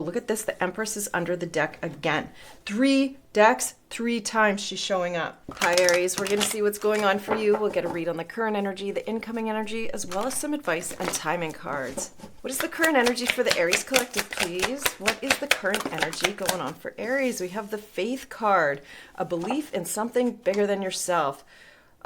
Look at this, the Empress is under the deck again. 3 decks, 3 times she's showing up. Hi Aries, we're gonna see what's going on for you. We'll get a read on the current energy, the incoming energy, as well as some advice and timing cards. What is the current energy for the Aries collective, please? What is the current energy going on for Aries? We have the Faith card, a belief in something bigger than yourself.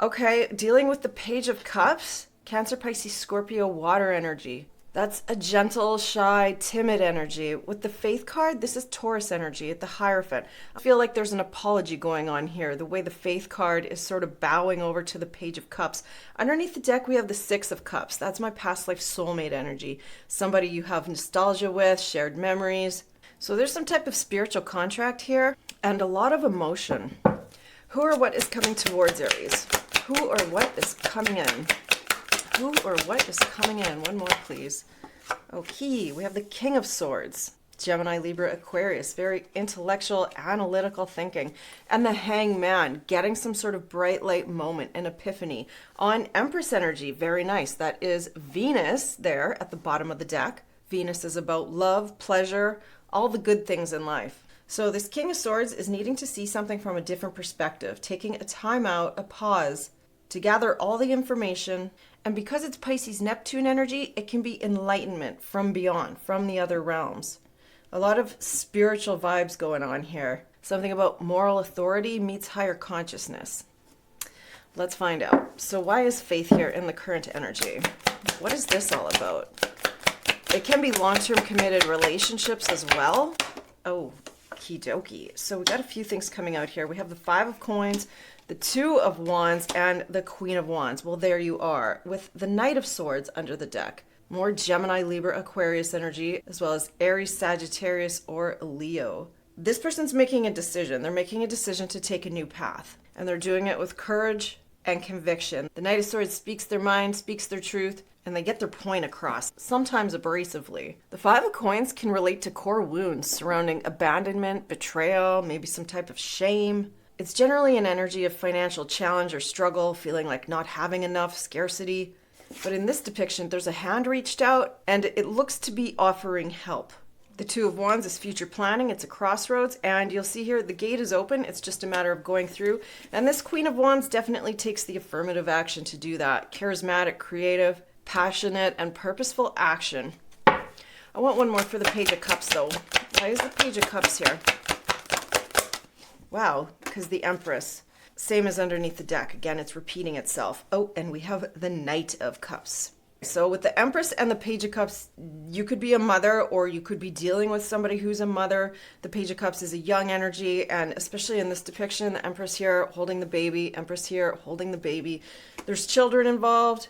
Okay, dealing with the Page of Cups, Cancer, Pisces, Scorpio, water energy. That's a gentle, shy, timid energy. With the Faith card, this is Taurus energy at the Hierophant. I feel like there's an apology going on here. The way the Faith card is sort of bowing over to the Page of Cups. Underneath the deck, we have the 6 of Cups. That's my past life soulmate energy. Somebody you have nostalgia with, shared memories. So there's some type of spiritual contract here and a lot of emotion. Who or what is coming towards Aries? Who or what is coming in? Who or what is coming in? One more, please. Okay, we have the King of Swords. Gemini, Libra, Aquarius. Very intellectual, analytical thinking. And the Hangman, getting some sort of bright light moment, an epiphany. On Empress energy, very nice. That is Venus there at the bottom of the deck. Venus is about love, pleasure, all the good things in life. So this King of Swords is needing to see something from a different perspective, taking a time out, a pause, to gather all the information. And because it's Pisces Neptune energy, it can be enlightenment from beyond, from the other realms. A lot of spiritual vibes going on here. Something about moral authority meets higher consciousness. Let's find out. So why is Faith here in the current energy? What is this all about? It can be long-term committed relationships as well. Oh, okie dokie. So we got a few things coming out here. We have the 5 of Coins, the 2 of Wands, and the Queen of Wands. Well, there you are, with the Knight of Swords under the deck. More Gemini, Libra, Aquarius energy, as well as Aries, Sagittarius, or Leo. This person's making a decision. They're making a decision to take a new path, and they're doing it with courage and conviction. The Knight of Swords speaks their mind, speaks their truth, and they get their point across, sometimes abrasively. The 5 of Coins can relate to core wounds surrounding abandonment, betrayal, maybe some type of shame. It's generally an energy of financial challenge or struggle, feeling like not having enough, scarcity. But in this depiction, there's a hand reached out, and it looks to be offering help. The 2 of Wands is future planning. It's a crossroads, and you'll see here the gate is open. It's just a matter of going through. And this Queen of Wands definitely takes the affirmative action to do that. Charismatic, creative, passionate, and purposeful action. I want one more for the Page of Cups, though. Why is the Page of Cups here? Wow, because the Empress, same as underneath the deck. Again, it's repeating itself. Oh, and we have the Knight of Cups. So with the Empress and the Page of Cups, you could be a mother or you could be dealing with somebody who's a mother. The Page of Cups is a young energy, and especially in this depiction, the Empress here holding the baby, Empress here holding the baby. There's children involved.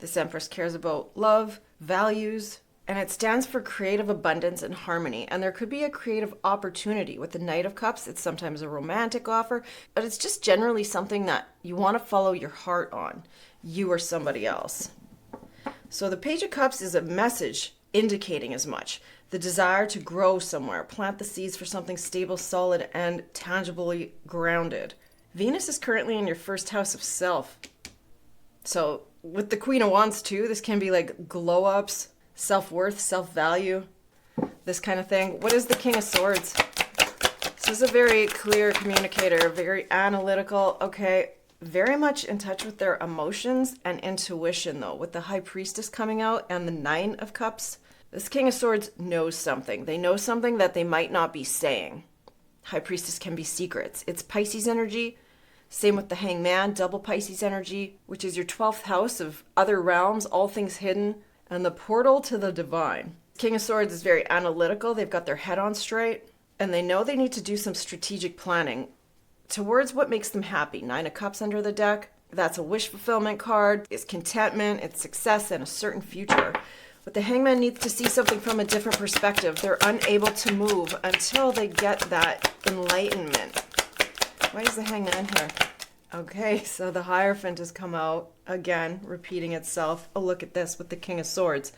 This Empress cares about love, values, and it stands for creative abundance and harmony. And there could be a creative opportunity with the Knight of Cups. It's sometimes a romantic offer, but it's just generally something that you want to follow your heart on, you or somebody else. So the Page of Cups is a message indicating as much. The desire to grow somewhere, plant the seeds for something stable, solid, and tangibly grounded. Venus is currently in your first house of self. So with the Queen of Wands too, this can be like glow-ups, self-worth, self-value, this kind of thing. What is the King of Swords? This is a very clear communicator, very analytical, okay, very much in touch with their emotions and intuition though, with the High Priestess coming out and the 9 of Cups. This King of Swords knows something. They know something that they might not be saying. High Priestess can be secrets. It's Pisces energy. Same with the Hangman, double Pisces energy, which is your 12th house of other realms, all things hidden, and the portal to the divine. King of Swords is very analytical. They've got their head on straight, and they know they need to do some strategic planning towards what makes them happy. 9 of Cups under the deck. That's a wish fulfillment card. It's contentment, it's success, and a certain future. But the Hangman needs to see something from a different perspective. They're unable to move until they get that enlightenment. Why is the Hangman here? Okay, so the Hierophant has come out, again, repeating itself. Oh, look at this with the King of Swords.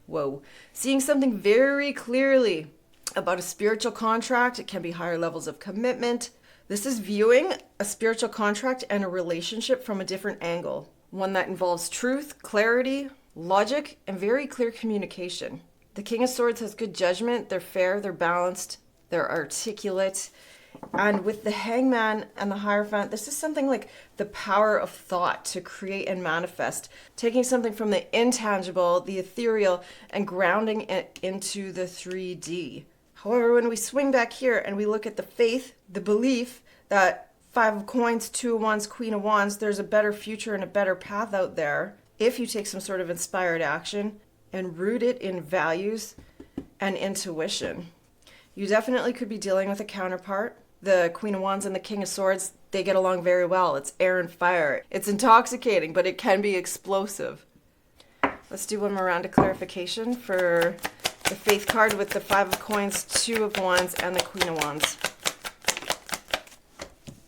Whoa. Seeing something very clearly about a spiritual contract. It can be higher levels of commitment. This is viewing a spiritual contract and a relationship from a different angle. One that involves truth, clarity, logic, and very clear communication. The King of Swords has good judgment. They're fair, they're balanced, they're articulate. And with the Hangman and the Hierophant, this is something like the power of thought to create and manifest, taking something from the intangible, the ethereal, and grounding it into the 3D. However, when we swing back here and we look at the faith, the belief that 5 of Coins, 2 of Wands, Queen of Wands, there's a better future and a better path out there if you take some sort of inspired action and root it in values and intuition. You definitely could be dealing with a counterpart. The Queen of Wands and the King of Swords, they get along very well. It's air and fire. It's intoxicating, but it can be explosive. Let's do one more round of clarification for the Faith card with the 5 of Coins, 2 of Wands, and the Queen of Wands.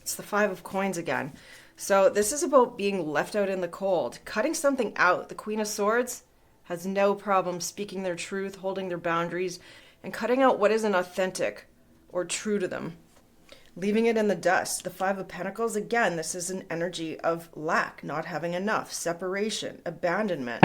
It's the 5 of Coins again. So this is about being left out in the cold, cutting something out. The Queen of Swords has no problem speaking their truth, holding their boundaries, and cutting out what isn't authentic or true to them, leaving it in the dust. The 5 of Pentacles, again, this is an energy of lack, not having enough, separation, abandonment.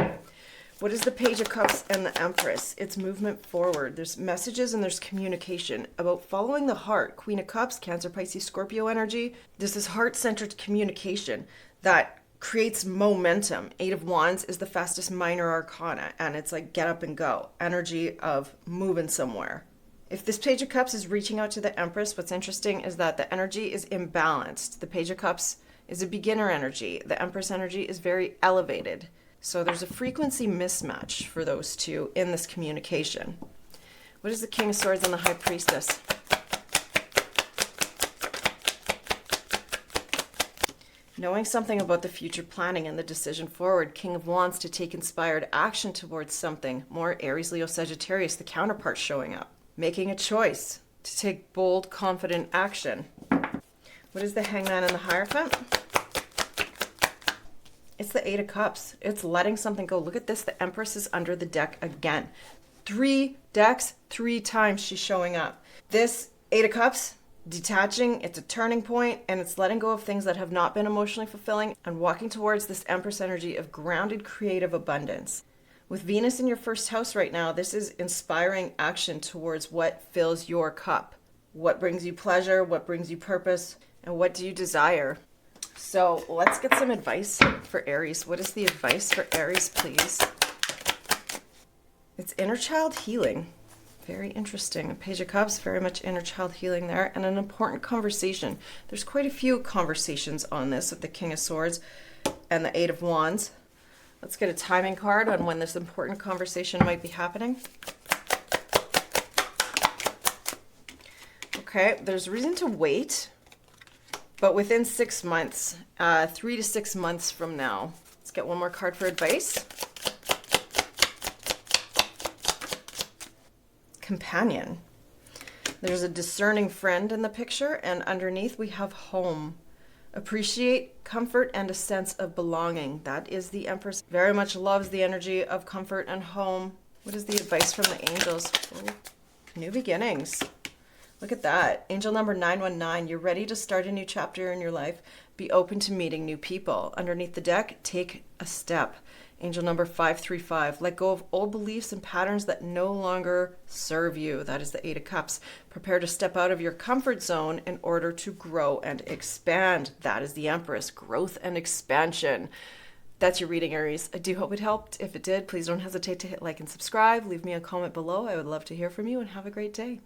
What is the Page of Cups and the Empress? It's movement forward. There's messages and there's communication about following the heart. Queen of Cups, Cancer, Pisces, Scorpio energy. This is heart-centered communication that creates momentum. 8 of Wands is the fastest minor arcana, and it's like get up and go. Energy of moving somewhere. If this Page of Cups is reaching out to the Empress, what's interesting is that the energy is imbalanced. The Page of Cups is a beginner energy. The Empress energy is very elevated. So there's a frequency mismatch for those two in this communication. What is the King of Swords and the High Priestess? Knowing something about the future planning and the decision forward. King of Wands to take inspired action towards something. More Aries, Leo, Sagittarius, the counterpart showing up. Making a choice to take bold, confident action. What is the Hangman and the Hierophant? It's the 8 of Cups. It's letting something go. Look at this. The Empress is under the deck again. 3 decks, 3 times she's showing up. This 8 of Cups, detaching, it's a turning point, and it's letting go of things that have not been emotionally fulfilling and walking towards this Empress energy of grounded, creative abundance. With Venus in your first house right now, this is inspiring action towards what fills your cup. What brings you pleasure, what brings you purpose, and what do you desire? So let's get some advice for Aries. What is the advice for Aries, please? It's inner child healing. Very interesting. A Page of Cups, very much inner child healing there, and an important conversation. There's quite a few conversations on this with the King of Swords and the 8 of Wands. Let's get a timing card on when this important conversation might be happening. Okay, there's reason to wait, but within 6 months, 3 to 6 months from now. Let's get one more card for advice. Companion. There's a discerning friend in the picture, and underneath we have home. Appreciate comfort and a sense of belonging. That is the Empress. Very much loves the energy of comfort and home. What is the advice from the angels? Oh, new beginnings. Look at that. Angel number 919. You're ready to start a new chapter in your life. Be open to meeting new people. Underneath the deck, take a step. Angel number 535. Let go of old beliefs and patterns that no longer serve you. That is the 8 of Cups. Prepare to step out of your comfort zone in order to grow and expand. That is the Empress. Growth and expansion. That's your reading, Aries. I do hope it helped. If it did, please don't hesitate to hit like and subscribe. Leave me a comment below. I would love to hear from you, and have a great day.